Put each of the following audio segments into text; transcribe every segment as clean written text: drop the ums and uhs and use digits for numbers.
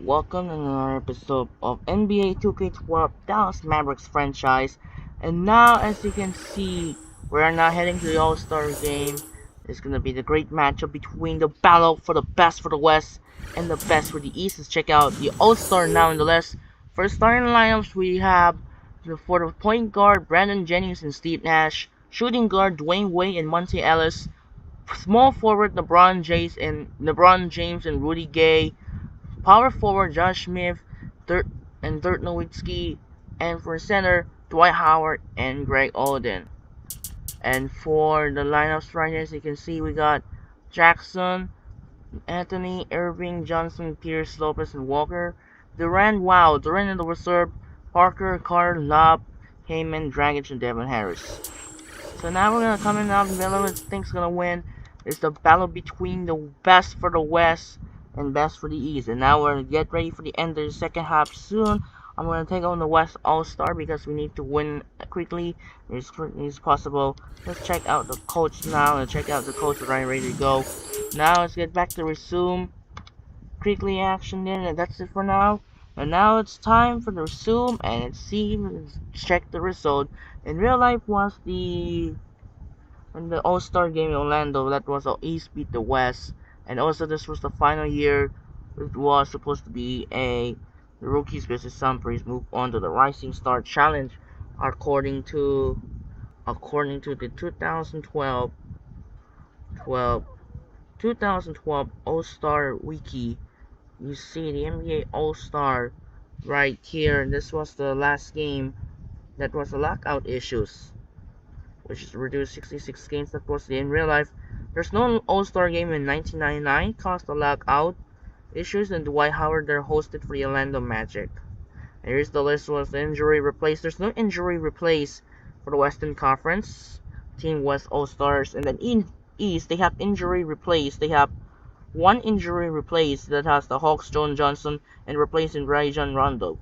Welcome to another episode of NBA 2K12 Dallas Mavericks franchise. And now, as you can see, we're now heading to the All-Star game. It's gonna be the great matchup between the battle for the best for the West and the best for the East. Let's check out the All-Star now in the list. For starting lineups, we have for the point guard Brandon Jennings and Steve Nash, shooting guard Dwayne Wade and Monte Ellis, small forward LeBron James and Rudy Gay, power forward Josh Smith, Dirk Nowitzki, and for center Dwight Howard and Greg Oden. And for the lineups right here, as you can see, we got Jackson, Anthony, Irving, Johnson, Pierce, Lopez, and Walker. Durant in the reserve, Parker, Carter, Lob, Heyman, Dragic, and Devin Harris. So now we're gonna come in out, and whoever thinks gonna win is the battle between the best for the West and best for the East. And now we're gonna get ready for the end of the second half soon. I'm gonna take on the West All-Star because we need to win quickly as quickly as possible. Let's check out the coach now and check out the coach right ready to go. Now let's get back to resume quickly action then, and that's it for now. And now it's time for the resume and let's check the result. In real life was in the All-Star game in Orlando, that was how East beat the West. And also this was the final year. It was supposed to be the rookies versus Sunpraise move on to the Rising Star Challenge according to the 2012 All-Star Wiki. You see the NBA All-Star right here, and this was the last game that was the lockout issues, which is reduced 66 games. That was in real life. There's no All-Star game in 1999 caused the lockout issues, and Dwight Howard there hosted for the Orlando Magic. And here's the list with the injury replaced. There's no injury replaced for the Western Conference Team West All-Stars, and then in East they have injury replaced. They have one injury replaced that has the Hawks John Johnson and replacing Rajon Rondo.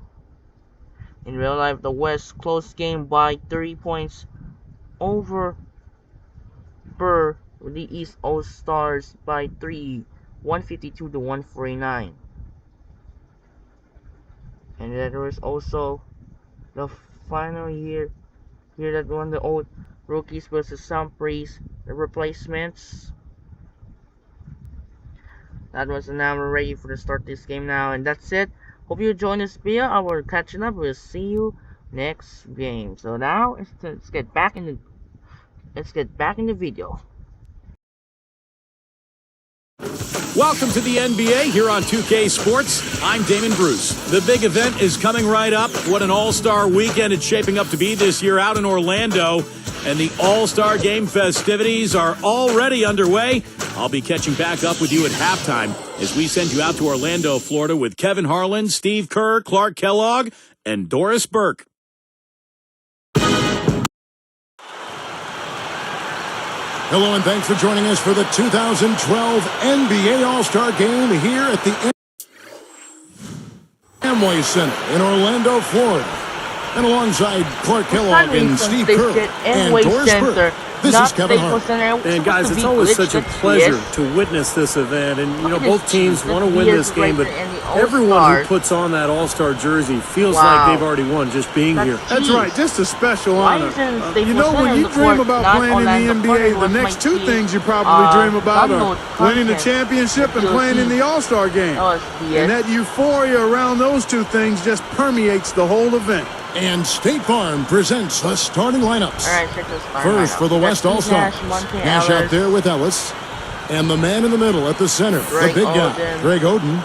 In real life, the West closed game by 3 points over the East All-Stars by 3, 152 to 149. And there was also the final year that won the old rookies versus Sunpraise, the replacements. That was now we're ready for the start of this game now, and that's it. Hope you join this video. I will catching up. We'll see you next game. So now let's get back in the video. Welcome to the NBA here on 2K Sports. I'm Damon Bruce. The big event is coming right up. What an all-star weekend it's shaping up to be this year out in Orlando. And the all-star game festivities are already underway. I'll be catching back up with you at halftime as we send you out to Orlando, Florida with Kevin Harlan, Steve Kerr, Clark Kellogg, and Doris Burke. Hello and thanks for joining us for the 2012 NBA All-Star Game here at the Amway Center in Orlando, Florida. And alongside Clark Kellogg and Steve Kerr and Doris Burke, this is Kevin Hart. And guys, it's always such a pleasure to witness this event. And, you know, both teams want to win this game, but everyone who puts on that All-Star jersey feels like they've already won just being here. That's right, just a special honor. You know, when you dream about playing in the NBA, the next two things you probably dream about are winning the championship and playing in the All-Star game. And that euphoria around those two things just permeates the whole event. And State Farm presents the starting lineups. First for the West All-Stars, Nash out there with Ellis. And the man in the middle at the center, the big guy, Greg Oden.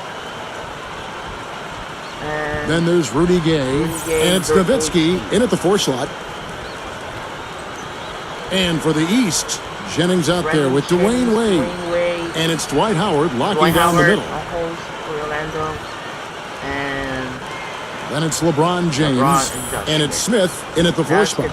Then there's Rudy Gay, and it's Nowitzki in at the 4 slot. And for the East, Jennings out there with Dwayne Wade. And it's Dwight Howard locking down the middle. Then it's LeBron James, and it's Smith in at the 4 spot.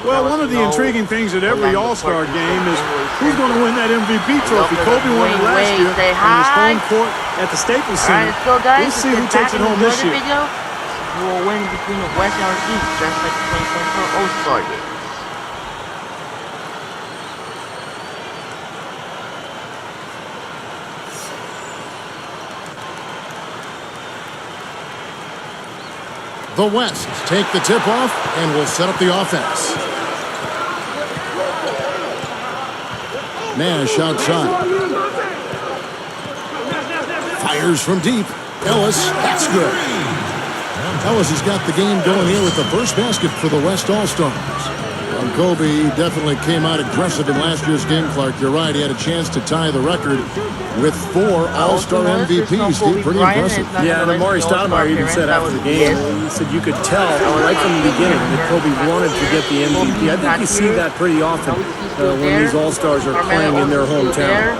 Well, one of the intriguing things at every All-Star game is who's going to win that MVP trophy. Kobe won it last year on his home court at the Staples Center. We'll see who takes it home this year. Who will win between the West and the East, just like the 2024 All-Star game. The West take the tip-off and will set up the offense. Nash outside. Fires from deep. Ellis, that's good. Ellis has got the game going here with the first basket for the West All-Stars. And Kobe definitely came out aggressive in last year's game, Clark. You're right, he had a chance to tie the record with 4 All-Star MVPs. Steve, pretty impressive. Yeah, and Amar'e Stoudemire even said after the game, he said you could tell right from the beginning that Kobe wanted to get the MVP. I think you see that pretty often when these All-Stars are playing in their hometown.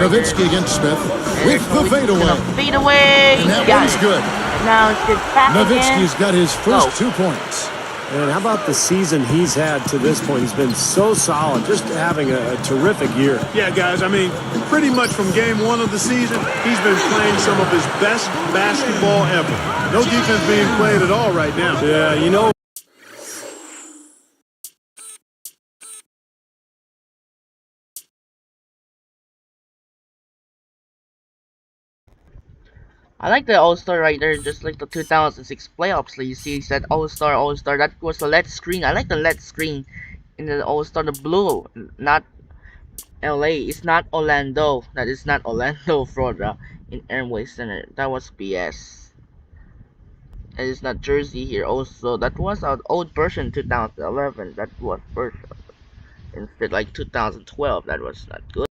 Nowitzki against Smith with the fadeaway. Fadeaway. And that one's good. Now it's good back Nowitzki's got his first 2 points. And how about the season he's had to this point? He's been so solid, just having a terrific year. Yeah, guys, I mean, pretty much from game 1 of the season, he's been playing some of his best basketball ever. No defense being played at all right now. Yeah, you know. I like the All-Star right there, just like the 2006 playoffs. You see, it said All-Star, All-Star. That was the LED screen. I like the LED screen in the All-Star, the blue, not LA. It's not Orlando. That is not Orlando, Florida, in Amway Center. That was BS. It is not Jersey here. Also, that was our old version, 2011. That was version. Instead, like 2012, that was not good.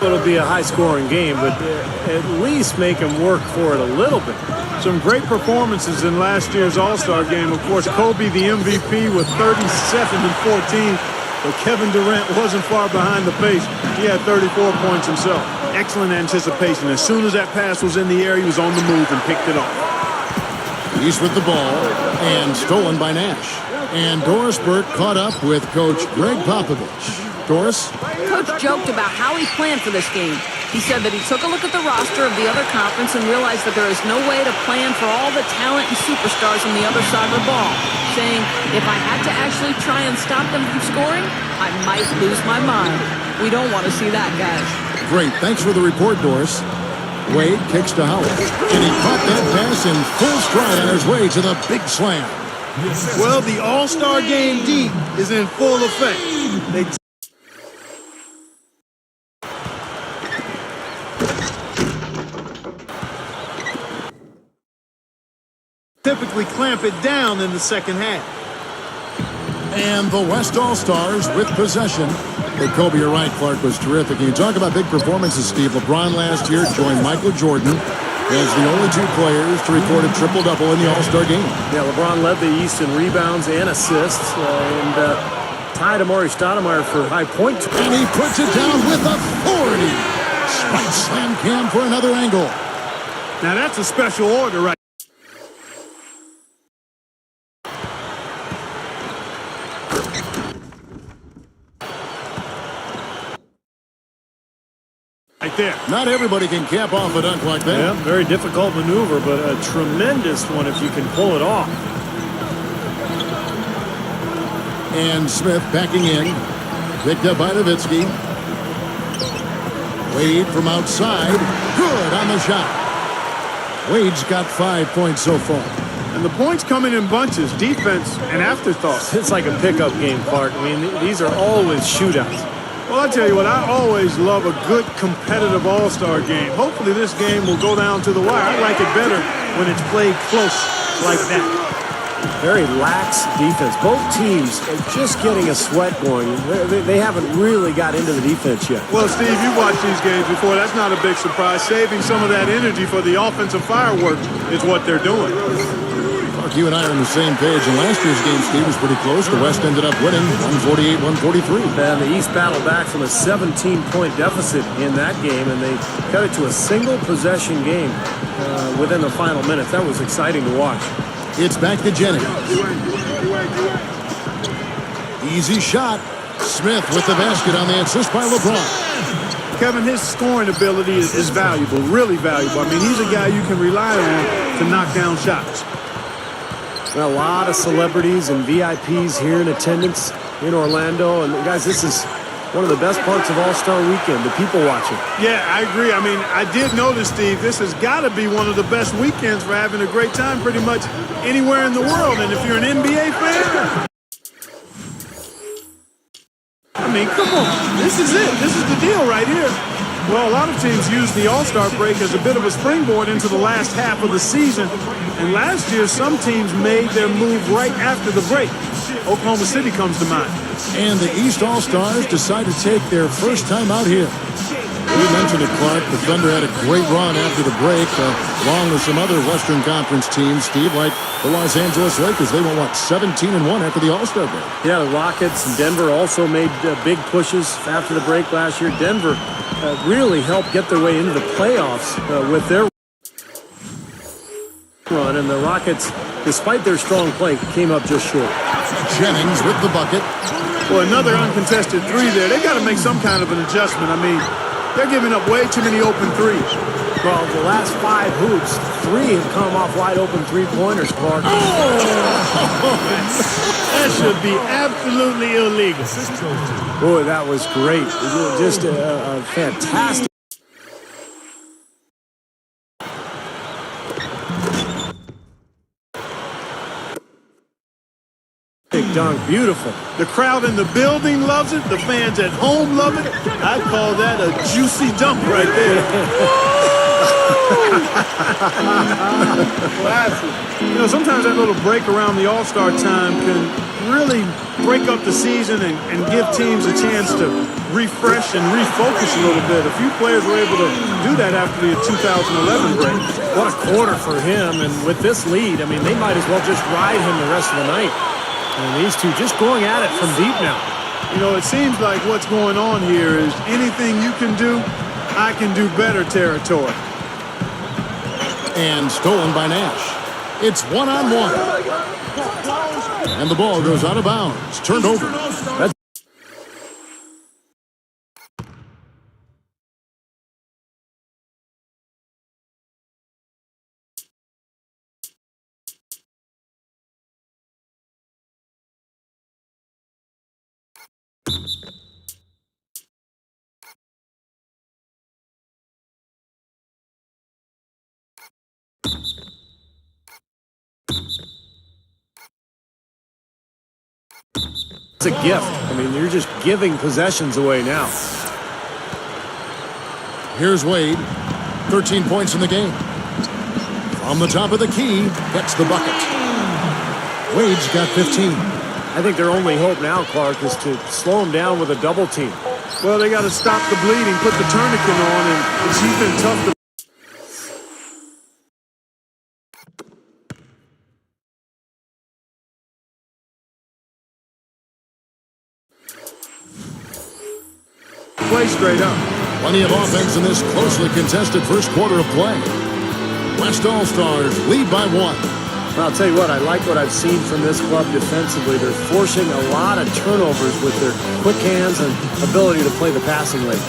It'll be a high-scoring game, but at least make him work for it a little bit. Some great performances in last year's All-Star game. Of course, Kobe the MVP with 37 and 14, but Kevin Durant wasn't far behind the pace. He had 34 points himself. Excellent anticipation. As soon as that pass was in the air, he was on the move and picked it off. He's with the ball and stolen by Nash. And Doris Burke caught up with Coach Greg Popovich. Doris? Coach joked about how he planned for this game. He said that he took a look at the roster of the other conference and realized that there is no way to plan for all the talent and superstars on the other side of the ball, saying, if I had to actually try and stop them from scoring, I might lose my mind. We don't want to see that, guys. Great. Thanks for the report, Doris. Wade kicks to Howard, and he caught that pass in full stride on his way to the big slam. Well, the All-Star Game D is in full effect. They typically clamp it down in the second half. And the West All-Stars with possession. Hey, Kobe, you're right. Clark was terrific. You talk about big performances, Steve. LeBron last year joined Michael Jordan as the only 2 players to record a triple-double in the All-Star game. Yeah, LeBron led the East in rebounds and assists, and tied Amar'e Stoudemire for high point. And he puts it down with authority. Spike slam cam for another angle. Now that's a special order right there. Not everybody can cap off a dunk like that. Yeah, very difficult maneuver, but a tremendous one if you can pull it off. And Smith backing in. Picked up by Nowitzki. Wade from outside. Good on the shot. Wade's got 5 points so far. And the points coming in bunches. Defense and afterthought. It's like a pickup game, Clark. I mean, these are always shootouts. Well, I tell you what, I always love a good competitive All-Star game. Hopefully this game will go down to the wire. I like it better when it's played close like that. Very lax defense. Both teams are just getting a sweat going. They haven't really got into the defense yet. Well, Steve, you've watched these games before. That's not a big surprise. Saving some of that energy for the offensive fireworks is what they're doing. You and I are on the same page. In last year's game, Steve, was pretty close. The West ended up winning 148-143. And the East battled back from a 17-point deficit in that game, and they cut it to a single possession game within the final minutes. That was exciting to watch. It's back to Jennings. Easy shot. Smith with the basket on the assist by LeBron. Kevin, his scoring ability is valuable, really valuable. I mean, he's a guy you can rely on to knock down shots. A lot of celebrities and VIPs here in attendance in Orlando. And guys, this is one of the best parts of All-Star Weekend, the people watching. Yeah, I agree. I mean, I did notice, Steve, this has got to be one of the best weekends for having a great time pretty much anywhere in the world. And if you're an NBA fan, I mean, come on. This is it. This is the deal right here. Well, a lot of teams use the All-Star break as a bit of a springboard into the last half of the season. And last year, some teams made their move right after the break. Oklahoma City comes to mind. And the East All-Stars decide to take their first time out here. You mentioned it, Clark. The Thunder had a great run after the break, along with some other Western Conference teams, Steve, like the Los Angeles Lakers. They went, 17-1 after the All-Star break. Yeah, the Rockets and Denver also made big pushes after the break last year. Denver really helped get their way into the playoffs with their run, and the Rockets, despite their strong play, came up just short. Jennings with the bucket. Well, another uncontested three there. They got to make some kind of an adjustment. I mean, they're giving up way too many open threes. Well, the last 5 hoops, 3 have come off wide-open three-pointers, Clark. That should be absolutely illegal. Boy, that was great. Just a fantastic. Big dunk, beautiful. The crowd in the building loves it. The fans at home love it. I'd call that a juicy dunk right there. Classic. You know, sometimes that little break around the All-Star time can really break up the season and give teams a chance to refresh and refocus a little bit. A few players were able to do that after the 2011 break. What a quarter for him, and with this lead, I mean, they might as well just ride him the rest of the night. And these two just going at it from deep now. You know, it seems like what's going on here is anything you can do, I can do better territory. And stolen by Nash. It's 1-on-1. And the ball goes out of bounds. Turned over. That's It's a gift. I mean, you're just giving possessions away now. Here's Wade. 13 points in the game. From the top of the key, gets the bucket. Wade's got 15. I think their only hope now, Clark, is to slow him down with a double team. Well, they got to stop the bleeding, put the tourniquet on, and he's been tough to... play straight up. Plenty of offense in this closely contested first quarter of play. West All-Stars lead by 1. Well, I'll tell you what, I like what I've seen from this club defensively. They're forcing a lot of turnovers with their quick hands and ability to play the passing lanes.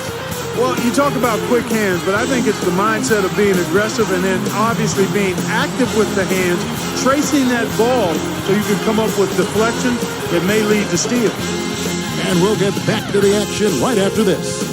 Well, you talk about quick hands, but I think it's the mindset of being aggressive and then obviously being active with the hands, tracing that ball so you can come up with deflection that may lead to steals. And we'll get back to the action right after this.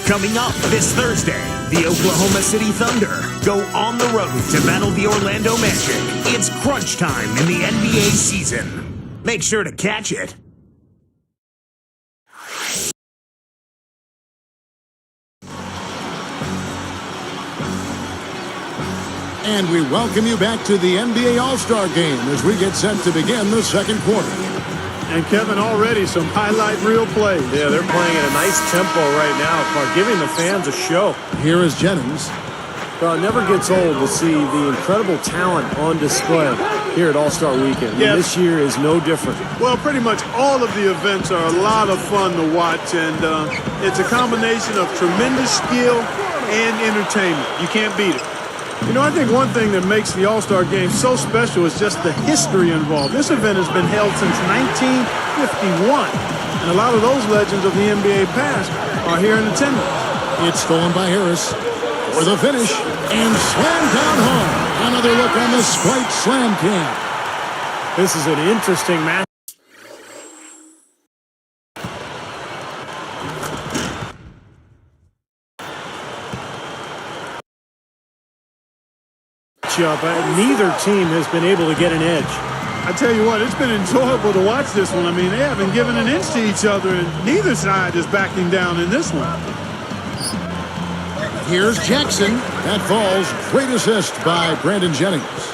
Coming up this Thursday, the Oklahoma City Thunder go on the road to battle the Orlando Magic. It's crunch time in the NBA season. Make sure to catch it. And we welcome you back to the NBA All-Star Game as we get set to begin the second quarter. And Kevin, already some highlight reel plays. Yeah, they're playing at a nice tempo right now, giving the fans a show. Here is Jennings. Well, it never gets old to see the incredible talent on display here at All-Star Weekend. Yeah. And this year is no different. Well, pretty much all of the events are a lot of fun to watch, and it's a combination of tremendous skill and entertainment. You can't beat it. You know, I think one thing that makes the All-Star Game so special is just the history involved. This event has been held since 1951, and a lot of those legends of the NBA past are here in attendance. It's stolen by Harris for the finish and slammed down hard. Another look on the Sprite Slam Cam. This is an interesting match. Neither team has been able to get an edge. I tell you what, it's been enjoyable to watch this one. I mean, they haven't given an inch to each other, and neither side is backing down in this one. Here's Jackson. That falls. Great assist by Brandon Jennings.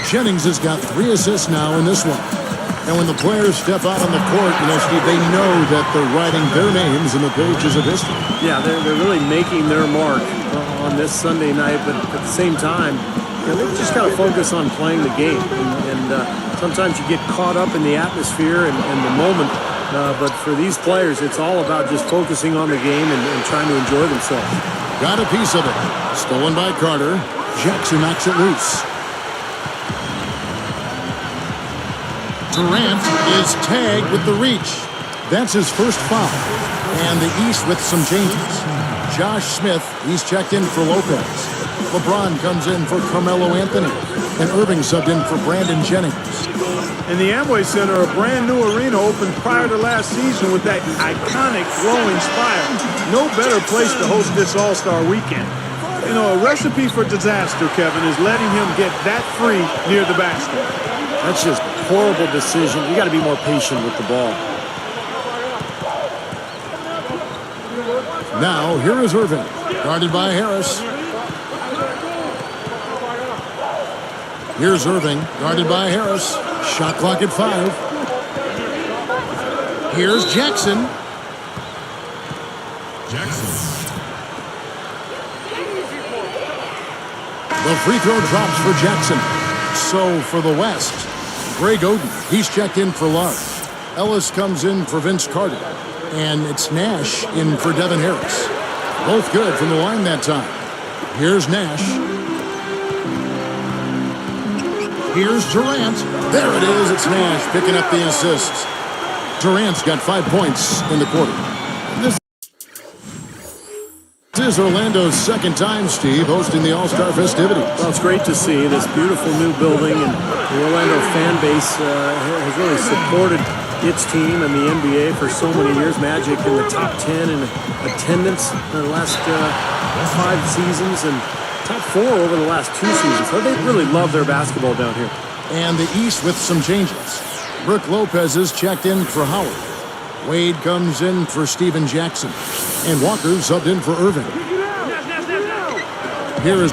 Jennings has got 3 assists now in this one. And when the players step out on the court, Steve, they know that they're writing their names in the pages of history. Yeah, they're really making their mark on this Sunday night, but at the same time, they've just got to focus on playing the game. And sometimes you get caught up in the atmosphere and the moment. But for these players, it's all about just focusing on the game and trying to enjoy themselves. Got a piece of it. Stolen by Carter. Jackson knocks it loose. Durant is tagged with the reach. That's his first foul. And the East with some changes. Josh Smith, he's checked in for Lopez. LeBron comes in for Carmelo Anthony. And Irving subbed in for Brandon Jennings. In the Amway Center, a brand new arena opened prior to last season with that iconic glowing spire. No better place to host this All-Star weekend. A recipe for disaster, Kevin, is letting him get that free near the basket. That's just a horrible decision. You got to be more patient with the ball. Now, here is Irving, guarded by Harris. Here's Irving, guarded by Harris. Shot clock at 5. Here's Jackson. The free throw drops for Jackson. So for the West, Greg Oden, he's checked in for Love. Ellis comes in for Vince Carter. And it's Nash in for Devin Harris. Both good from the line that time. Here's Nash. Here's Durant. There it is. It's Nash picking up the assists. Durant's got 5 points in the quarter. This is Orlando's second time, Steve, hosting the All-Star festivities. Well, it's great to see this beautiful new building, and the Orlando fan base has really supported its team and the NBA for so many years. Magic in the top 10 in attendance in the last 5 seasons and top 4 over the last 2 seasons. So they really love their basketball down here. And the East with some changes. Brook Lopez is checked in for Howard. Wade comes in for Steven Jackson. And Walker subbed in for Irving. Here is...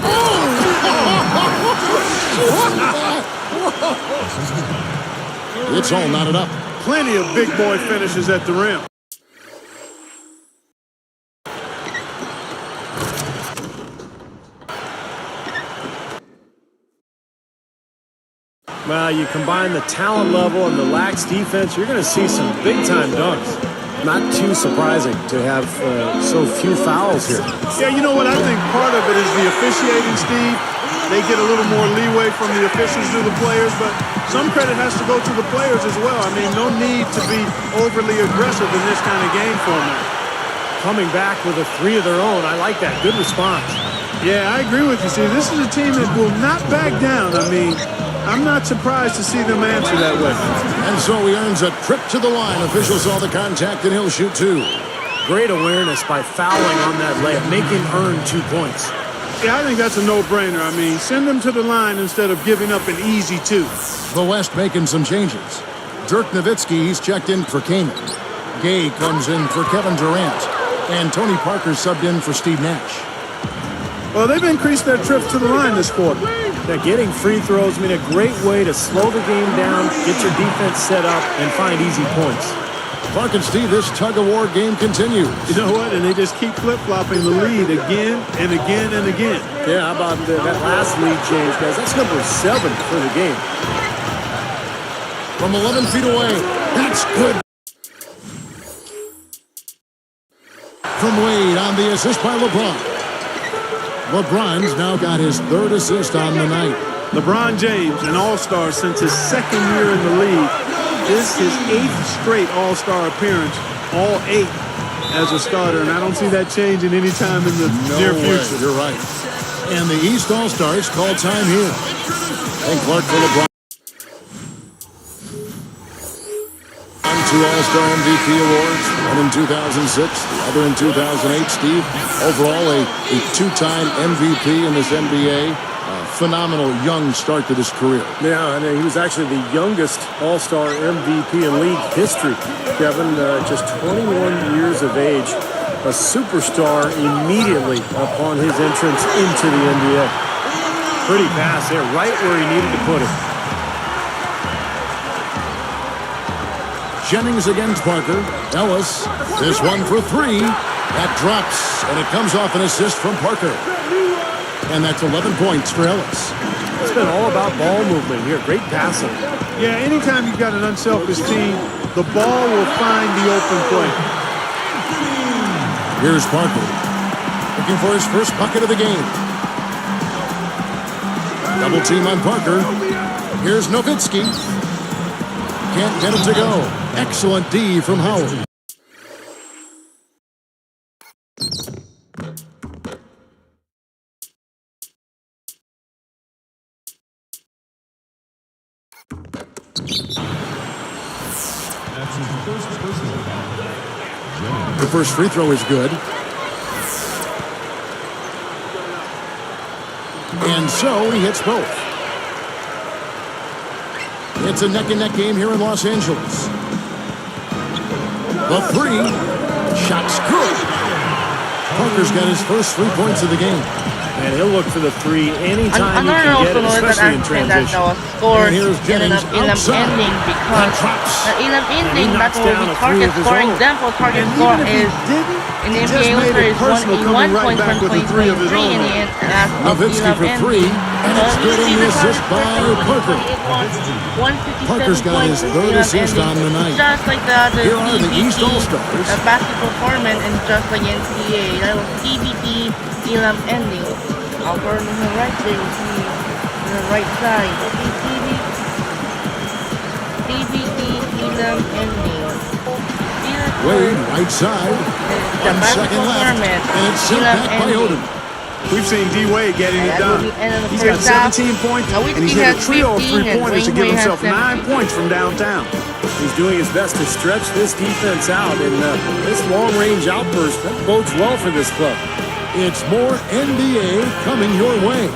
It's all knotted up. Plenty of big boy finishes at the rim. Well, you combine the talent level and the lax defense, you're going to see some big-time dunks. Not too surprising to have so few fouls here. Yeah, you know what? I think part of it is the officiating, Steve. They get a little more leeway from the officials to the players, but some credit has to go to the players as well. I mean, no need to be overly aggressive in this kind of game format. Coming back with a 3 of their own, I like that. Good response. Yeah, I agree with you, Steve. This is a team that will not back down. I mean, I'm not surprised to see them answer that way. And so he earns a trip to the line. Official saw the contact, and he'll shoot 2. Great awareness by fouling on that layup, make him earn 2 points. Yeah, I think that's a no-brainer. I mean, send them to the line instead of giving up an easy 2. The West making some changes. Dirk Nowitzki, he's checked in for Kaman. Gay comes in for Kevin Durant. And Tony Parker subbed in for Steve Nash. Well, they've increased their trips to the line this quarter. Yeah, getting free throws, a great way to slow the game down, get your defense set up, and find easy points. Clark and Steve, this tug-of-war game continues. You know what? And they just keep flip-flopping the lead again and again and again. Yeah, how about that last lead change, guys? That's number 7 for the game. From 11 feet away, that's good. From Wade on the assist by LeBron. LeBron's now got his 3rd assist on the night. LeBron James, an all-star since his 2nd year in the league. This is his 8th straight all-star appearance, all 8 as a starter, and I don't see that changing anytime in the near future. You're right. And the East All-Stars call time here. And Clark for LeBron. Two All-Star MVP awards, one in 2006, the other in 2008, Steve. Overall, a two-time MVP in this NBA. Phenomenal young start to this career. Yeah, and he was actually the youngest All-Star MVP in league history. Kevin, just 21 years of age, a superstar immediately upon his entrance into the NBA. Pretty pass there, right where he needed to put it. Jennings against Parker. Ellis, this one for three. That drops, and it comes off an assist from Parker. And that's 11 points for Ellis. It's been all about ball movement here. Great passing. Yeah, anytime you've got an unselfish team, the ball will find the open play. Here's Parker, looking for his first bucket of the game. Double team on Parker. Here's Nowitzki. Can't get it to go. Excellent D from Howard. The first free throw is good. And so he hits both. It's a neck-and-neck game here in Los Angeles. The three. Shot's good. Parker's got his first 3 points of the game. And he'll look for the three anytime he can get it, especially in transition. And here's Jennings outside. Ending because the ending that will be target score. Example target score is in the NBA All-Star is 1 point from 23 in the end. Nowitzki for three, and it's good in the assist by Parker. Parker's got his third assist on the night. Just like the Here are the East All-Stars. The basketball tournament, and just like NCAA, that was TBT Elam ending. I'll burn on the right there, we'll see on the right side. TBT Elam ending. Wade, right side. 1 second left, and it's sent back by Odom. We've seen D-Wade getting it done. He's got 17 points, and he's hit a trio of three-pointers to give himself 9 points from downtown. He's doing his best to stretch this defense out, and this long-range outburst, that bodes well for this club. It's more NBA coming your way.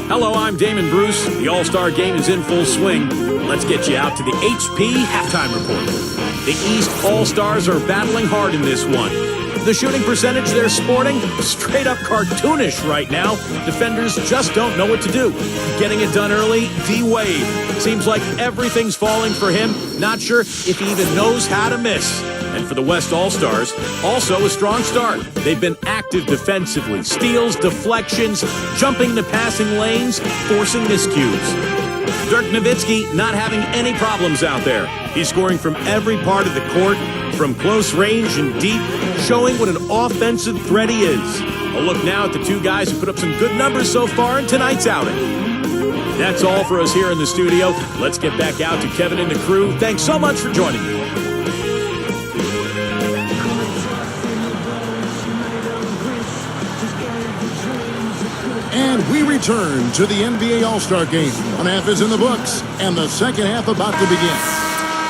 Hello, I'm Damon Bruce. The All-Star Game is in full swing. Let's get you out to the HP Halftime Report. The East All-Stars are battling hard in this one. The shooting percentage they're sporting, straight up cartoonish right now. Defenders just don't know what to do. Getting it done early, D-Wade. Seems like everything's falling for him. Not sure if he even knows how to miss. And for the West All-Stars, also a strong start. They've been active defensively. Steals, deflections, jumping to passing lanes, forcing miscues. Dirk Nowitzki not having any problems out there. He's scoring from every part of the court, from close range and deep, showing what an offensive threat he is. A look now at the two guys who put up some good numbers so far in tonight's outing. That's all for us here in the studio. Let's get back out to Kevin and the crew. Thanks so much for joining me. And we return to the NBA All-Star Game. One half is in the books, and the second half about to begin.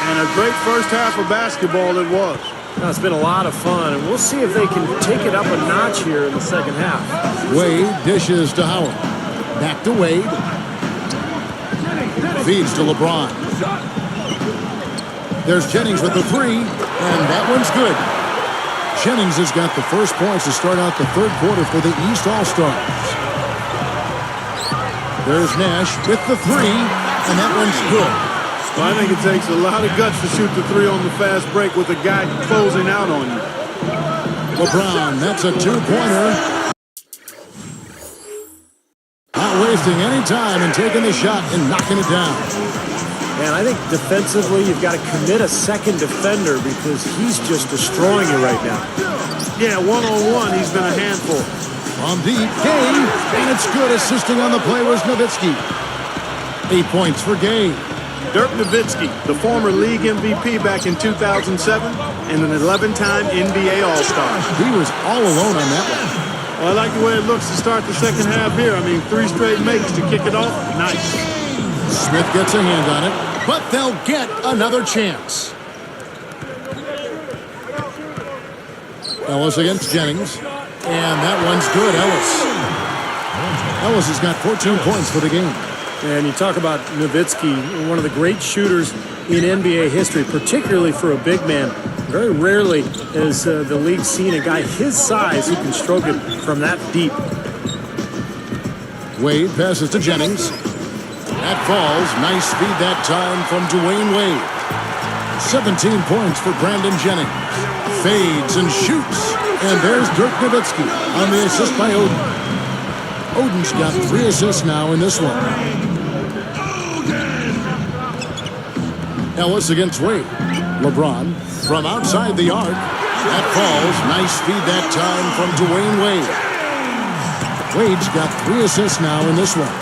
And a great first half of basketball it was. It's been a lot of fun, and we'll see if they can take it up a notch here in the second half. Wade dishes to Howard. Back to Wade. Feeds to LeBron. There's Jennings with the three, and that one's good. Jennings has got the first points to start out the third quarter for the East All-Stars. There's Nash with the three, and that one's good. Well, I think it takes a lot of guts to shoot the three on the fast break with a guy closing out on you. LeBron, that's a two-pointer. Not wasting any time in taking the shot and knocking it down. Man, I think defensively you've got to commit a second defender because he's just destroying you right now. Yeah, one-on-one, he's been a handful. From deep, Gay, and it's good. Assisting on the play was Nowitzki. 8 points for Gay. Dirk Nowitzki, the former league MVP back in 2007 and an 11-time NBA All-Star. He was all alone on that one. Well, I like the way it looks to start the second half here. I mean, 3 straight makes to kick it off. Nice. Smith gets a hand on it, but they'll get another chance. Ellis against Jennings, and that one's good. Ellis has got 14 points for the game. And you talk about Nowitzki, one of the great shooters in NBA history, particularly for a big man. Very rarely has the league seen a guy his size who can stroke it from that deep. Wade passes to Jennings. That falls. Nice speed that time from Dwayne Wade. 17 points for Brandon Jennings. Fades and shoots. And there's Dirk Nowitzki on the assist by Oden. Oden's got 3 assists now in this one. Ellis against Wade. LeBron from outside the arc. That falls. Nice feed that time from Dwayne Wade. Wade's got 3 assists now in this one.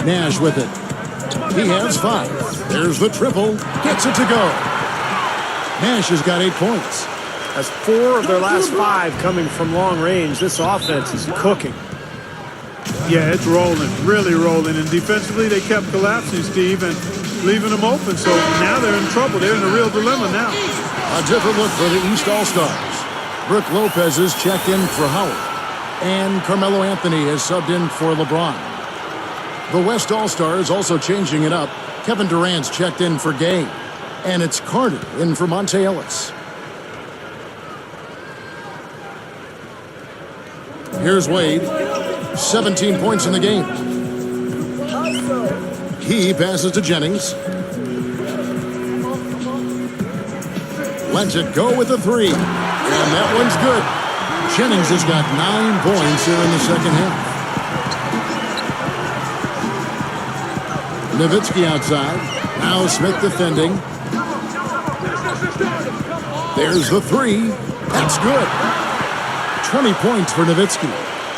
Nash with it. He has 5. There's the triple. Gets it to go. Nash has got 8 points. That's 4 of their last 5 coming from long range. This offense is cooking. Yeah, it's rolling, really rolling. And defensively, they kept collapsing, Steve, and leaving them open. So now they're in trouble. They're in a real dilemma now. A different look for the East All-Stars. Brooke Lopez is checked in for Howard. And Carmelo Anthony has subbed in for LeBron. The West All-Stars also changing it up. Kevin Durant's checked in for Gay. And it's Carter in for Monte Ellis. Here's Wade. 17 points in the game. He passes to Jennings. Lets it go with the 3. And that one's good. Jennings has got 9 points here in the second half. Nowitzki outside. Now Smith defending. There's the 3. That's good. 20 points for Nowitzki.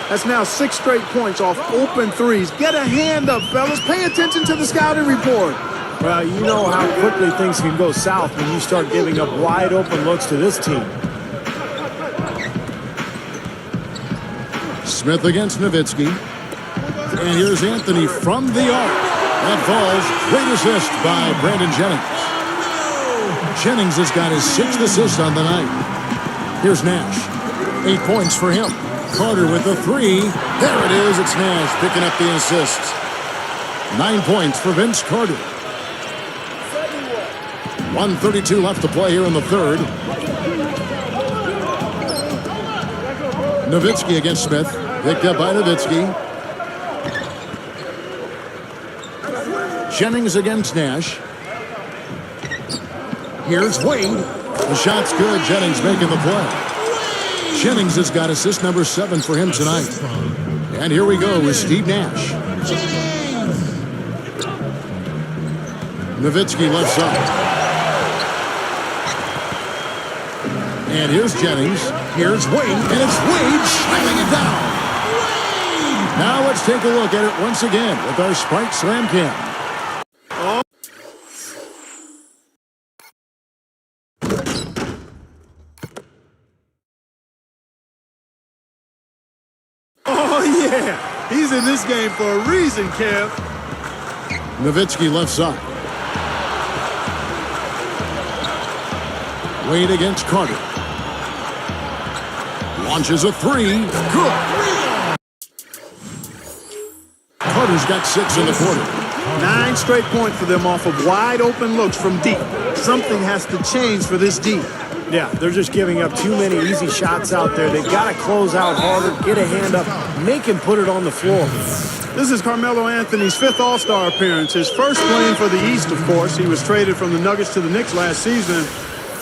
That's now 6 straight points off open threes. Get a hand up, fellas. Pay attention to the scouting report. Well, you know how quickly things can go south when you start giving up wide open looks to this team. Smith against Nowitzki. And here's Anthony from the arc. That falls. Great assist by Brandon Jennings. Jennings has got his 6th assist on the night. Here's Nash. 8 points for him. Carter with the 3. There it is. It's Nash picking up the assists. 9 points for Vince Carter. 1:32 left to play here in the third. Nowitzki against Smith. Picked up by Nowitzki. Jennings against Nash. Here's Wade. The shot's good. Jennings making the play. Jennings has got assist number 7 for him tonight. And here we go with Steve Nash. Nowitzki left side. And here's Jennings. Here's Wade. And it's Wade slamming it down. Now let's take a look at it once again with our Sprite Slam Cam. Oh, yeah. He's in this game for a reason, Kev. Nowitzki left side. Wade against Carter. Launches a 3. Good. Carter's got 6 in the quarter. 9 straight points for them off of wide open looks from deep. Something has to change for this deep. Yeah, they're just giving up too many easy shots out there. They got to close out harder, get a hand up, make him put it on the floor. This is Carmelo Anthony's 5th All-Star appearance. His first playing for the East, of course. He was traded from the Nuggets to the Knicks last season.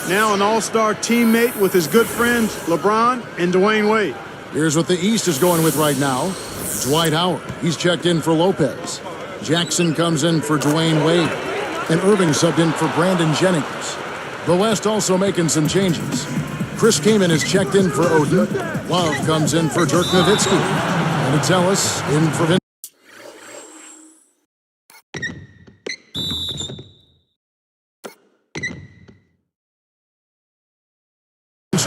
Now an All-Star teammate with his good friends LeBron and Dwayne Wade. Here's what the East is going with right now. Dwight Howard. He's checked in for Lopez. Jackson comes in for Dwayne Wade. And Irving subbed in for Brandon Jennings. The West also making some changes. Chris Kaman is checked in for Odin. Love comes in for Dirk Nowitzki. And it's Ellis in for Vince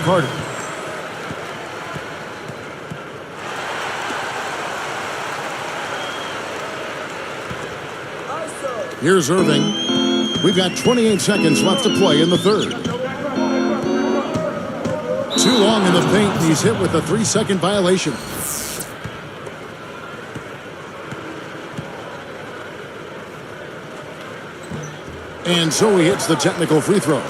Carter. Here's Irving. We've got 28 seconds left to play in the third. Too long in the paint, and he's hit with a 3-second violation. And so he hits the technical free throw.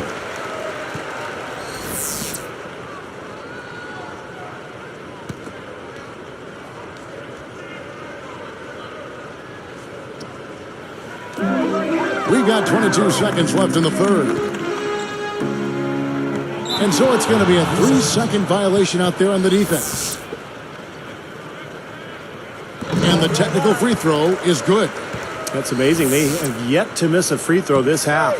We've got 22 seconds left in the third. And so it's going to be a 3-second violation out there on the defense. And the technical free throw is good. That's amazing. They have yet to miss a free throw this half.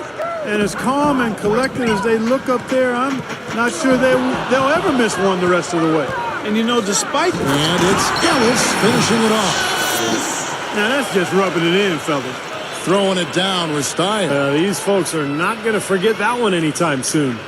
And as calm and collected as they look up there, I'm not sure they'll ever miss one the rest of the way. And, you know, despite... And it's Ellis finishing it off. Now that's just rubbing it in, fellas. Throwing it down with style. These folks are not going to forget that one anytime soon.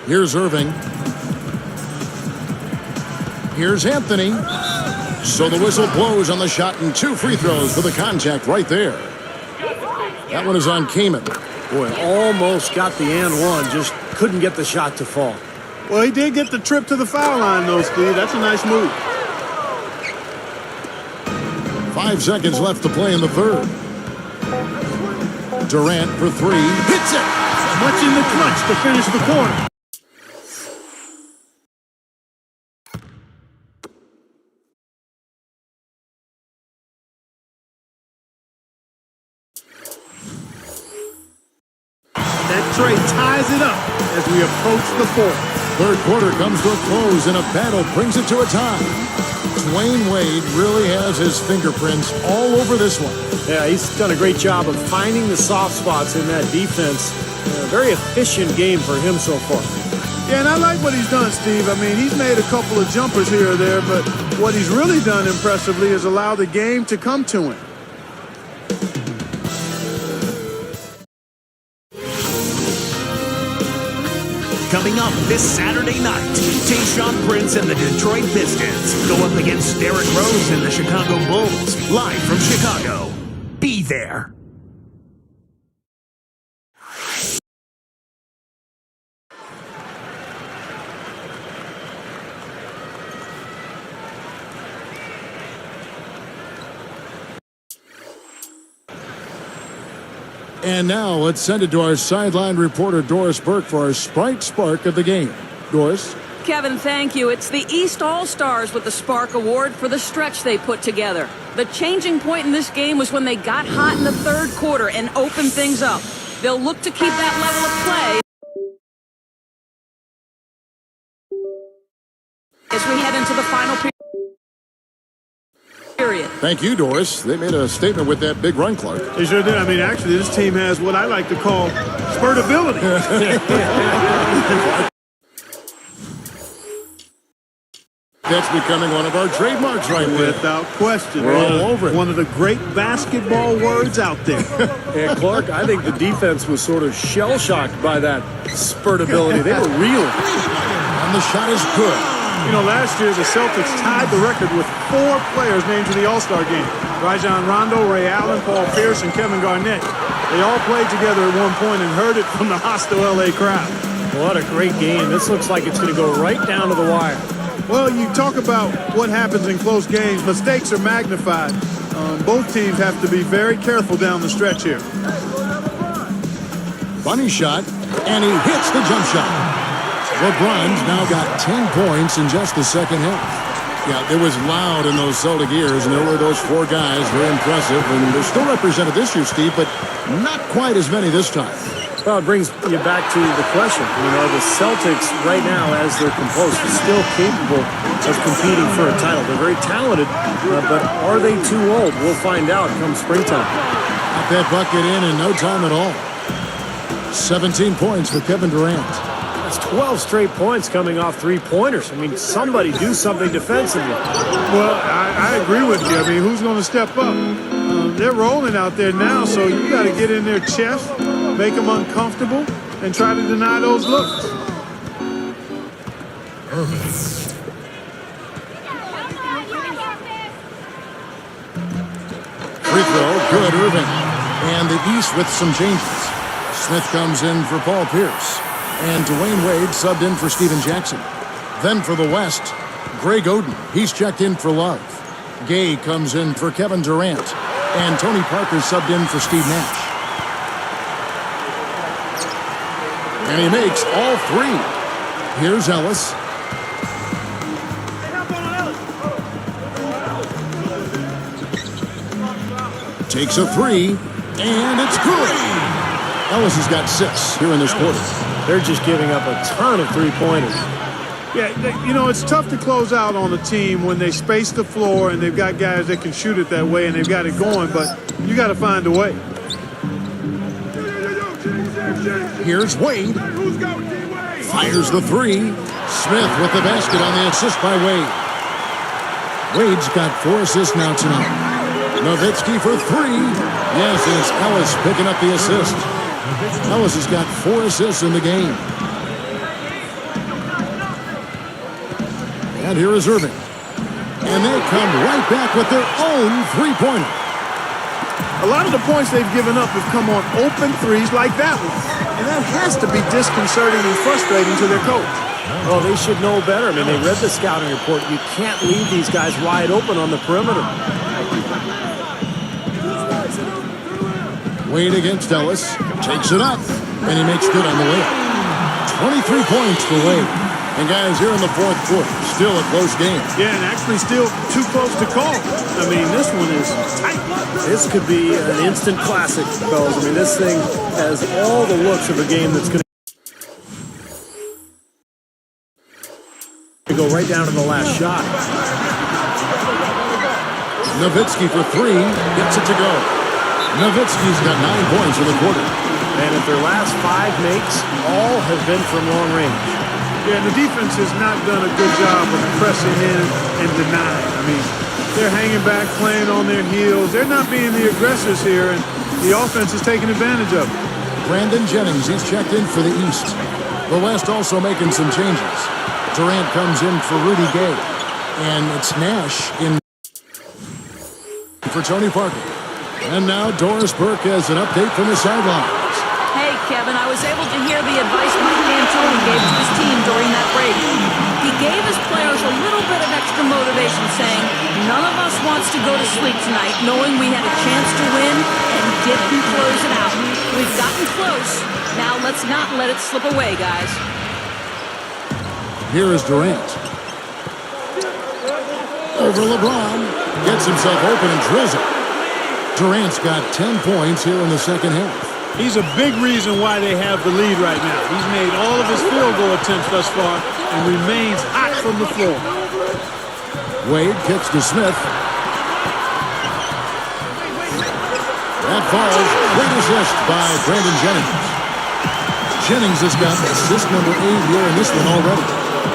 Here's Irving. Here's Anthony. So the whistle blows on the shot and 2 free throws for the contact right there. That one is on Kaman. Boy, almost got the and one, just couldn't get the shot to fall. Well, he did get the trip to the foul line, though, Steve. That's a nice move. 5 seconds left to play in the third. Durant for 3. Hits it! Much in the clutch to finish the quarter. That trade ties it up as we approach the fourth. Third quarter comes to a close and a battle brings it to a tie. Dwayne Wade really has his fingerprints all over this one. Yeah, he's done a great job of finding the soft spots in that defense. Very efficient game for him so far. Yeah, and I like what he's done, Steve. I mean, he's made a couple of jumpers here or there, but what he's really done impressively is allow the game to come to him. Coming up this Saturday night, Tayshaun Prince and the Detroit Pistons go up against Derrick Rose and the Chicago Bulls, live from Chicago. Be there. And now let's send it to our sideline reporter Doris Burke for our Sprite Spark of the game. Doris? Kevin, thank you. It's the East All-Stars with the Spark Award for the stretch they put together. The changing point in this game was when they got hot in the third quarter and opened things up. They'll look to keep that level of play as we head into the final period. Thank you, Doris. They made a statement with that big run, Clark. They sure did. I mean, actually, this team has what I like to call spurtability. That's becoming one of our trademarks right there. Without question. We're all over it. One of the great basketball words out there. And Clark, I think the defense was sort of shell-shocked by that spurtability. They were reeling. And the shot is good. You know, last year the Celtics tied the record with 4 players named to the All-Star game. Rajon Rondo, Ray Allen, Paul Pierce, and Kevin Garnett. They all played together at one point and heard it from the hostile L.A. crowd. What a great game. This looks like it's going to go right down to the wire. Well, you talk about what happens in close games. Mistakes are magnified. Both teams have to be very careful down the stretch here. Funny shot, and he hits the jump shot. LeBron's now got 10 points in just the second half. Yeah, it was loud in those Celtic ears, and there were those 4 guys, very impressive, and they're still represented this year, Steve, but not quite as many this time. Well, it brings you back to the question. You know, the Celtics right now, as they're composed, are still capable of competing for a title. They're very talented, but are they too old? We'll find out come springtime. Got that bucket in no time at all. 17 points for Kevin Durant. That's 12 straight points coming off 3-pointers. I mean, somebody do something defensively. Well, I agree with you. I mean, who's going to step up? They're rolling out there now, so you got to get in their chest, make them uncomfortable, and try to deny those looks. Free throw, good, Irving. And the East with some changes. Smith comes in for Paul Pierce. And Dwayne Wade subbed in for Steven Jackson. Then for the West, Greg Oden. He's checked in for Love. Gay comes in for Kevin Durant. And Tony Parker subbed in for Steve Nash. And he makes all three. Here's Ellis. Takes a three, and it's good. Ellis has got 6 here in this quarter. They're just giving up a ton of three-pointers. Yeah, you know, it's tough to close out on a team when they space the floor and they've got guys that can shoot it that way and they've got it going, but you got to find a way. Here's Wade. Fires the three. Smith with the basket on the assist by Wade. Wade's got 4 assists now tonight. Nowitzki for 3. Yes, and it's Ellis picking up the assist. Ellis has got 4 assists in the game. And here is Irving. And they come right back with their own three-pointer. A lot of the points they've given up have come on open threes like that one. And that has to be disconcerting and frustrating to their coach. Well, they should know better. I mean, they read the scouting report. You can't leave these guys wide open on the perimeter. Wade against Ellis. Takes it up. And he makes good on the way. 23 points for Wade. And guys, here in the fourth quarter, still a close game. Yeah, and actually still too close to call. I mean, this one is tight. This could be an instant classic, fellas. I mean, this thing has all the looks of a game that's going to go right down to the last shot. Nowitzki for 3. Gets it to go. Nowitzki's got 9 points in the quarter. And if their last 5 makes, all have been from long range. Yeah, and the defense has not done a good job of pressing in and denying. I mean, they're hanging back, playing on their heels. They're not being the aggressors here, and the offense is taking advantage of it. Brandon Jennings, he's checked in for the East. The West also making some changes. Durant comes in for Rudy Gay. And it's Nash in for Tony Parker. And now Doris Burke has an update from the sidelines. Hey, Kevin, I was able to hear the advice Mike D'Antoni gave to his team during that break. He gave his players a little bit of extra motivation, saying, none of us wants to go to sleep tonight knowing we had a chance to win and didn't close it out. We've gotten close. Now let's not let it slip away, guys. Here is Durant. Over LeBron. Gets himself open and drills it. Durant's got 10 points here in the second half. He's a big reason why they have the lead right now. He's made all of his field goal attempts thus far and remains hot from the floor. Wade kicks to Smith. That falls. Great assist by Brandon Jennings. Jennings has got assist number 8 here in this one already.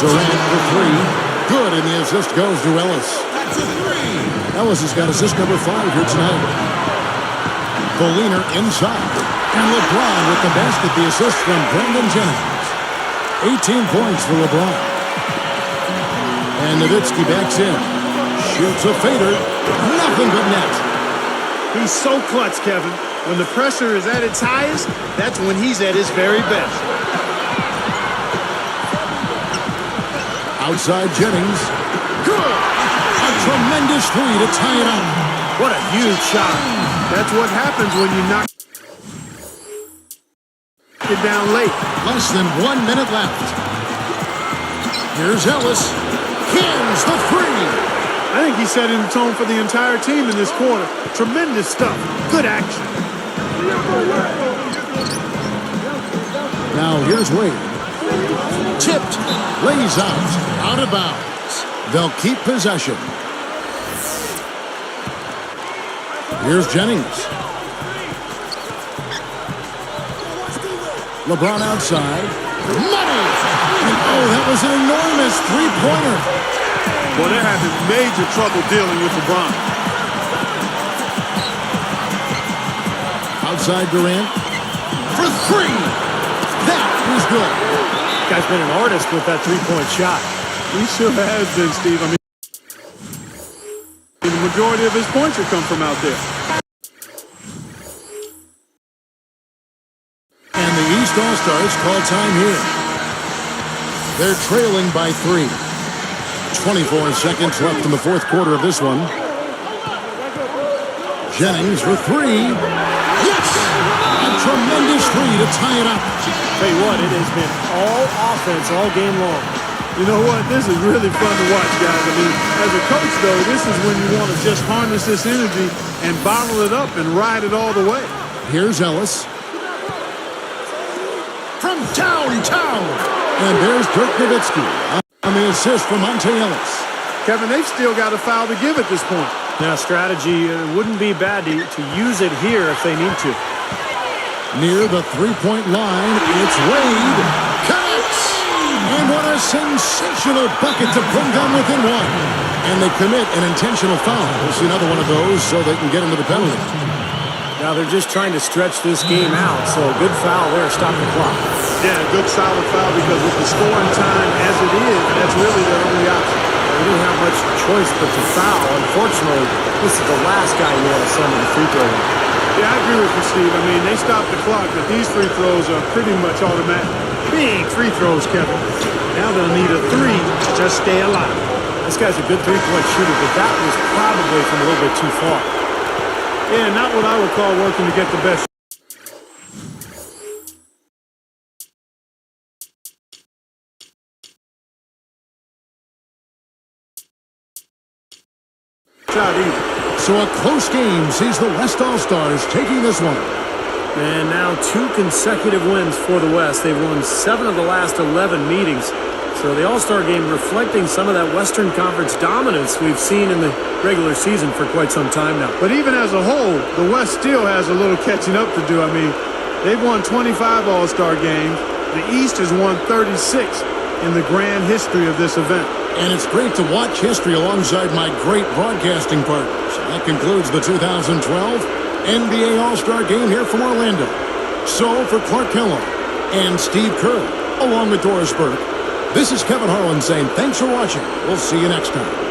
Durant for 3. Good, and the assist goes to Ellis. Ellis has got assist number 5 here tonight. The leaner inside. And LeBron with the basket, the assist from Brandon Jennings. 18 points for LeBron. And Nowitzki backs in. Shoots a fader. Nothing but net. He's so clutch, Kevin. When the pressure is at its highest, that's when he's at his very best. Outside Jennings. Good! A tremendous 3 to tie it up. What a huge shot. That's what happens when you knock it down late. Less than 1 minute left. Here's Ellis. Cans the 3. I think he's setting the tone for the entire team in this quarter. Tremendous stuff. Good action. Now here's Wade. Tipped. Lays out. Out of bounds. They'll keep possession. Here's Jennings. LeBron outside. Money! And oh, that was an enormous three-pointer. Well, they're having major trouble dealing with LeBron. Outside Durant. For 3! That was good. Guy's been an artist with that three-point shot. He sure has been, Steve. I mean, the majority of his points have come from out there. And the East West All-Stars call time here. They're trailing by 3. 24 seconds left in the fourth quarter of this one. Jennings for 3. Yes! A tremendous 3 to tie it up. Tell you what, it has been all offense all game long. You know what? This is really fun to watch, guys. I mean, as a coach, though, this is when you want to just harness this energy and bottle it up and ride it all the way. Here's Ellis. From downtown. And there's Dirk Nowitzki on the assist from Monte Ellis. Kevin, they've still got a foul to give at this point. Now, strategy wouldn't be bad to use it here if they need to. Near the three-point line, it's Wade. Connects! And what a sensational bucket to bring them within 1. And they commit an intentional foul. We'll see another one of those so they can get into the penalty. Now they're just trying to stretch this game out, so a good foul there, stop the clock. Yeah, a good solid foul because with the scoring time as it is, that's really their only option. They didn't have much choice but to foul. Unfortunately, this is the last guy you want to send to the free throw line. Yeah, I agree with you, Steve. I mean, they stopped the clock, but these free throws are pretty much automatic. Big free throws, Kevin. Now they'll need a 3 to just stay alive. This guy's a good three-point shooter, but that was probably from a little bit too far. Yeah, not what I would call working to get the best. Shot either. So a close game sees the West All-Stars taking this one. And now 2 consecutive wins for the West. They've won 7 of the last 11 meetings. So the All-Star game reflecting some of that Western Conference dominance we've seen in the regular season for quite some time now. But even as a whole, the West still has a little catching up to do. I mean, they've won 25 All-Star games. The East has won 36 in the grand history of this event. And it's great to watch history alongside my great broadcasting partners. That concludes the 2012 NBA All-Star Game here from Orlando. So for Clark Kellogg and Steve Kerr, along with Doris Burke, this is Kevin Harlan saying thanks for watching. We'll see you next time.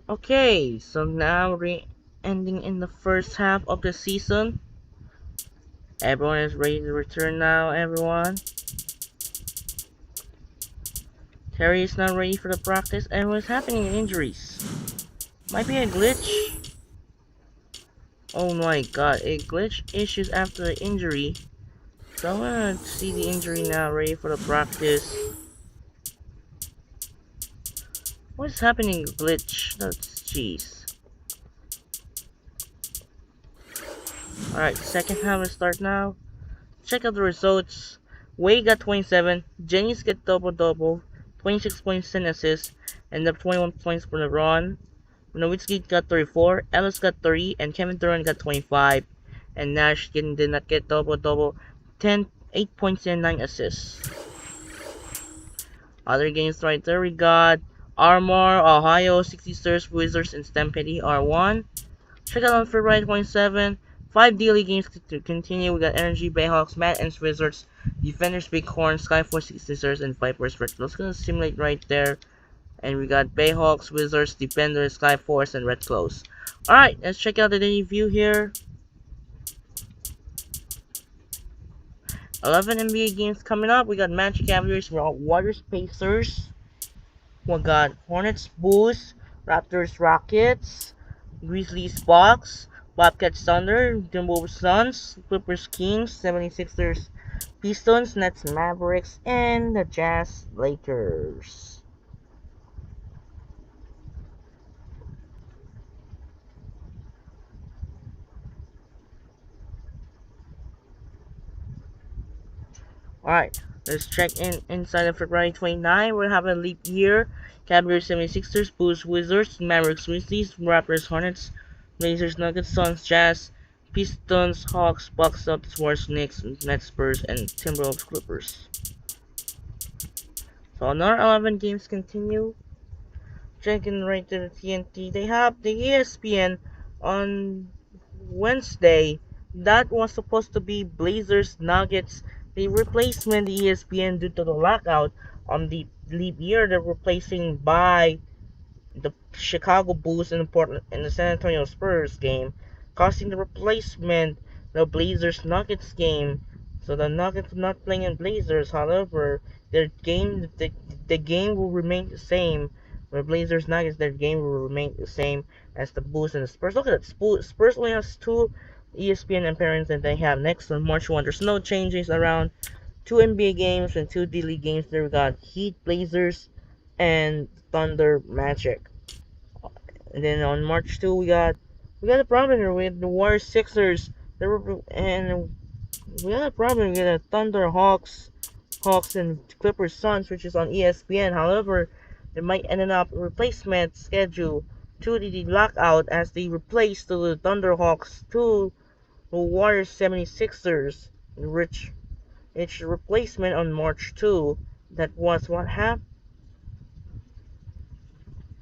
Okay, so now we're ending in the first half of the season. Everyone is ready to return now, everyone. Terry is not ready for the practice, and what's happening in injuries? Might be a glitch. Oh my god, a glitch issues after the injury. So I'm gonna see the injury now, ready for the practice. What's happening, glitch? That's jeez. Alright, second half will start now. Check out the results. Wade got 27, Jennings got double-double, 26 points, 10 assists, and up 21 points for LeBron. Nowitzki got 34, Ellis got 30, and Kevin Durant got 25. And Nash did not get double-double, 8 points and 9 assists. Other games right there, we got Armour, Ohio, 66ers, Wizards, and Stampede R1. Check out on February 27. 5 daily games to continue. We got Energy, Bayhawks, Mad Ants, Wizards, Defenders, Bighorn, Skyforce, 66ers, and Vipers. Let's gonna simulate right there. And we got Bayhawks, Wizards, Defenders, Skyforce, and Red Close. Alright, let's check out the daily view here. 11 NBA games coming up. We got Magic, Cavaliers, Warriors, Pacers. We got Hornets, Bulls, Raptors, Rockets, Grizzlies, Bucks, Bobcats, Thunder, Timberwolves, Suns, Clippers, Kings, 76ers, Pistons, Nets, Mavericks, and the Jazz, Lakers. Alright, let's check in inside of February 29. We're having a leap year. Cavaliers, 76ers, Bulls, Wizards, Mavericks, Grizzlies, Raptors, Hornets, Blazers, Nuggets, Suns, Jazz, Pistons, Hawks, Bucks, Celtics, Warriors, Knicks, Nets, Spurs, and Timberwolves, Clippers. So another 11 games continue. Checking right to the TNT. They have the ESPN on Wednesday. That was supposed to be Blazers, Nuggets. The replacement ESPN due to the lockout on the leap year. They're replacing by the Chicago Bulls and the San Antonio Spurs game, causing the replacement the Blazers Nuggets game. So the Nuggets are not playing in Blazers. However, their game the game will remain the same. The Blazers Nuggets, their game will remain the same as the Bulls and the Spurs. Look at that. Spurs only has 2 ESPN appearances that they have next on March 1. There's no changes around 2 NBA games and 2 D-League games. There we got Heat, Blazers, and Thunder, Magic. And then on March 2, we got a problem here with the Warriors, Sixers. And we got a problem with the Thunder, Hawks, and Clippers, Suns, which is on ESPN. However, they might end up replacement schedule to the lockout as they replace the Thunder, Hawks to the Warriors, 76ers, which it's replacement on March 2. That was what happened.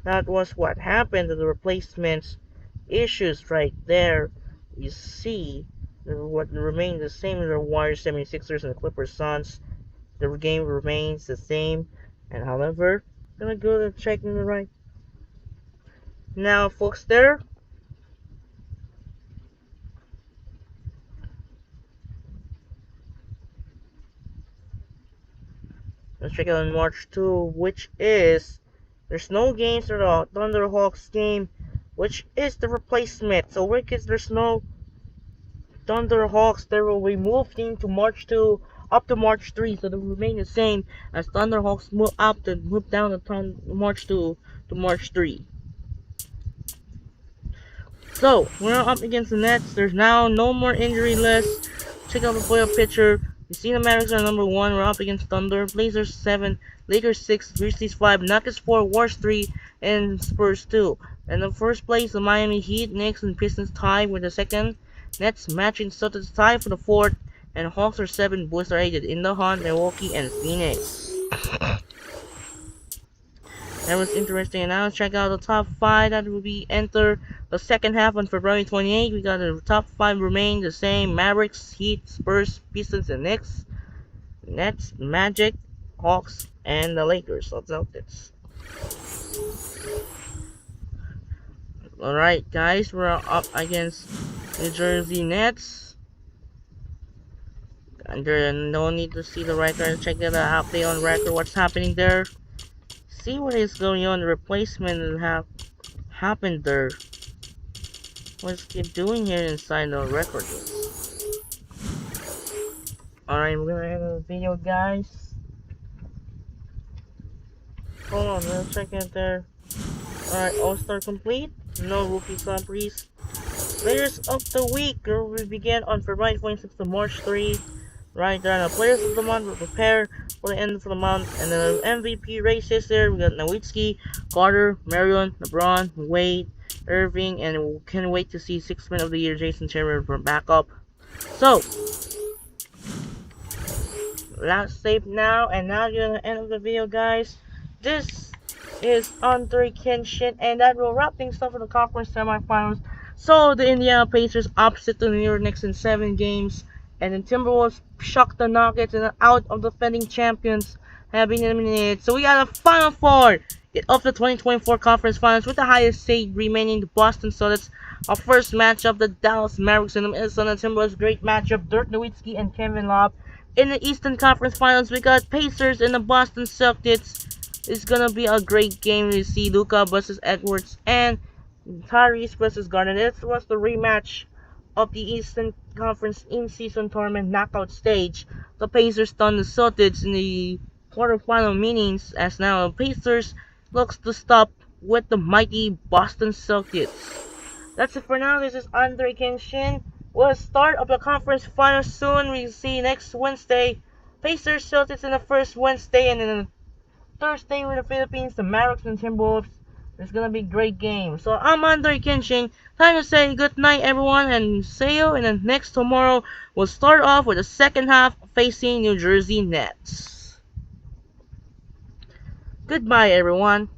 That was what happened to the replacements issues right there. You see, what remained the same is the Warriors, 76ers, and the Clippers, Suns. The game remains the same. And however, I'm gonna go to checking the right now, folks. There. Let's check out on March 2, which is there's no games for the Thunderhawks game, which is the replacement. So because there's no Thunderhawks, they will be moved into March 2 up to March 3, so they will remain the same as Thunderhawks move down to March 2 to March 3. So we're up against the Nets. There's now no more injury list. Check out the playoff picture. You see the Mavericks are number 1. We're up against Thunder, Blazers 7, Lakers 6, Grizzlies 5, Nuggets 4, Warriors 3, and Spurs 2. And in first place, the Miami Heat, Knicks, and Pistons tie with the second. Nets, Magic, and Celtics tie for the 4th. And Hawks are 7, Bulls are 8 in the hunt, Milwaukee, and Phoenix. That was interesting. And now let's check out the top 5 that will be enter the second half on February 28. We got the top 5 remain the same: Mavericks, Heat, Spurs, Pistons, and Knicks. Nets, Magic, Hawks, and the Lakers of Celtics. Alright guys, we're up against New Jersey Nets. And there no need to see the record, check it out, update on record, what's happening there. See what is going on, the replacement that happened there. What's keep doing here inside the record? Alright, we're gonna end the video guys. Hold on, let's check it there. Alright, All-Star complete. No rookie summaries. Players of the week will begin on February 26th to March 3. Right there, the players of the month will prepare for the end of the month. And the MVP races there, we got Nowitzki, Carter, Marion, LeBron, Wade, Irving, and we can't wait to see 6th Man of the Year Jason Tatum for backup. So, last save now, and now you're at the end of the video, guys. This is Andre Kenshin, and that will wrap things up for the conference semifinals. So the Indiana Pacers opposite the New York Knicks in 7 games, and the Timberwolves shocked the Nuggets and are out of the defending champions, have been eliminated. So we got a Final Four of the 2024 Conference Finals with the highest seed remaining the Boston Celtics. Our first matchup, the Dallas Mavericks and the Minnesota Timberwolves. Great matchup, Dirk Nowitzki and Kevin Love. In the Eastern Conference Finals, we got Pacers and the Boston Celtics. It's gonna be a great game. You see Luka versus Edwards and Tyrese versus Garden. This was the rematch of the Eastern Conference in-season tournament knockout stage. The Pacers stunned the Celtics in the quarterfinal meetings, as now the Pacers looks to stop with the mighty Boston Celtics. That's it for now. This is Andre Kenshin. We'll start of the conference finals soon. We'll see next Wednesday. Pacers Celtics in the first Wednesday, and then Thursday with the Philippines, the Mavericks and Timberwolves. It's gonna be a great game. So I'm Andre Kenshin. Time to say good night, everyone, and see you in the next tomorrow. We'll start off with the second half facing New Jersey Nets. Goodbye, everyone.